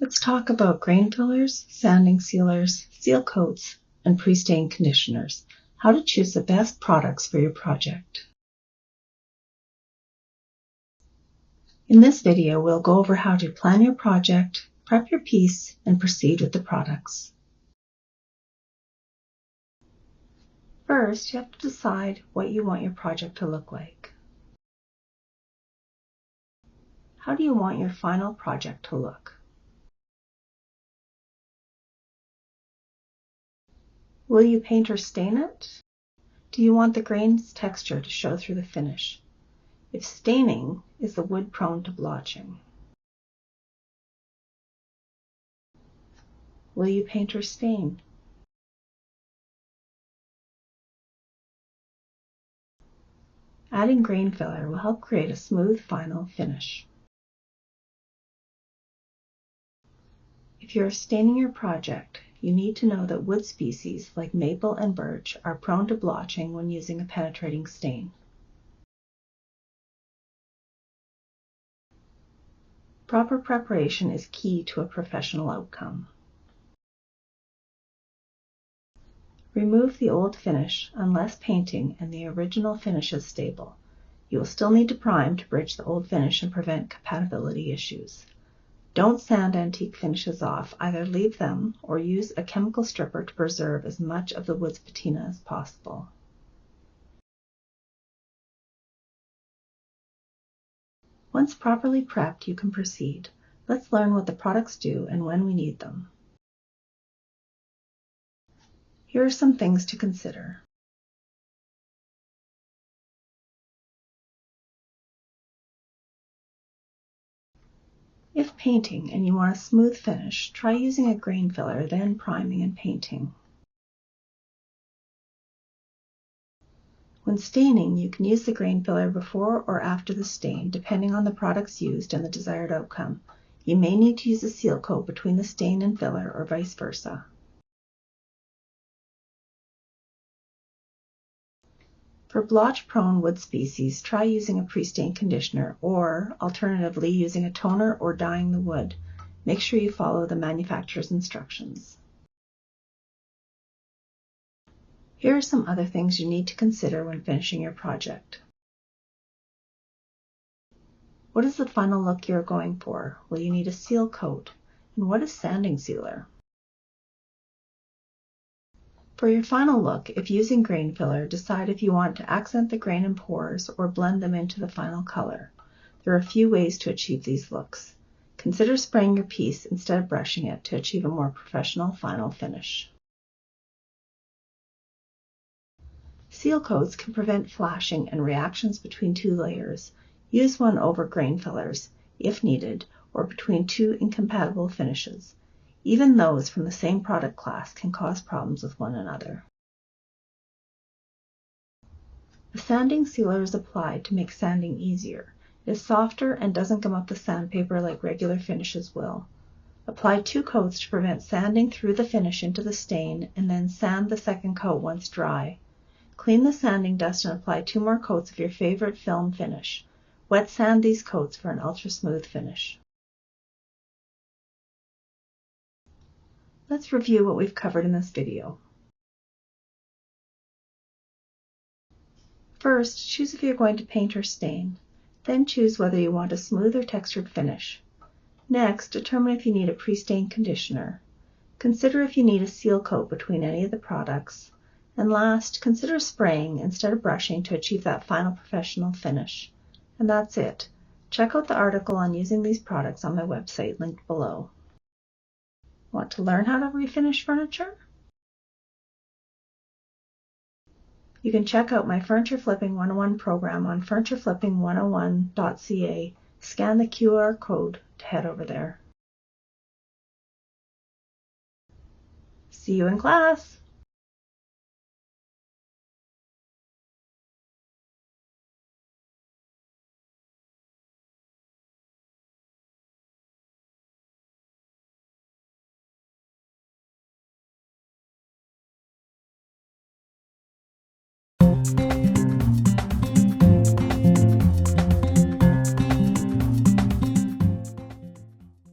Let's talk about grain fillers, sanding sealers, seal coats, and pre-stain conditioners. How to choose the best products for your project. In this video, we'll go over how to plan your project, prep your piece, and proceed with the products. First, you have to decide what you want your project to look like. How do you want your final project to look? Will you paint or stain it? Do you want the grain's texture to show through the finish? If staining, is the wood prone to blotching? Will you paint or stain? Adding grain filler will help create a smooth final finish. If you are staining your project, you need to know that wood species like maple and birch are prone to blotching when using a penetrating stain. Proper preparation is key to a professional outcome. Remove the old finish unless painting and the original finish is stable. You will still need to prime to bridge the old finish and prevent compatibility issues. Don't sand antique finishes off, either leave them or use a chemical stripper to preserve as much of the wood's patina as possible. Once properly prepped, you can proceed. Let's learn what the products do and when we need them. Here are some things to consider. If painting and you want a smooth finish, try using a grain filler, then priming and painting. When staining, you can use the grain filler before or after the stain, depending on the products used and the desired outcome. You may need to use a seal coat between the stain and filler or vice versa. For blotch-prone wood species, try using a pre-stain conditioner or, alternatively, using a toner or dyeing the wood. Make sure you follow the manufacturer's instructions. Here are some other things you need to consider when finishing your project. What is the final look you're going for? Will you need a seal coat? And what is sanding sealer? For your final look, if using grain filler, decide if you want to accent the grain and pores or blend them into the final color. There are a few ways to achieve these looks. Consider spraying your piece instead of brushing it to achieve a more professional final finish. Seal coats can prevent flashing and reactions between two layers. Use one over grain fillers, if needed, or between two incompatible finishes. Even those from the same product class can cause problems with one another. The sanding sealer is applied to make sanding easier. It is softer and doesn't gum up the sandpaper like regular finishes will. Apply 2 coats to prevent sanding through the finish into the stain, and then sand the second coat once dry. Clean the sanding dust and apply 2 more coats of your favorite film finish. Wet sand these coats for an ultra smooth finish. Let's review what we've covered in this video. First, choose if you're going to paint or stain. Then choose whether you want a smooth or textured finish. Next, determine if you need a pre-stain conditioner. Consider if you need a seal coat between any of the products. And last, consider spraying instead of brushing to achieve that final professional finish. And that's it. Check out the article on using these products on my website linked below. Want to learn how to refinish furniture? You can check out my Furniture Flipping 101 program on furnitureflipping101.ca. Scan the QR code to head over there. See you in class!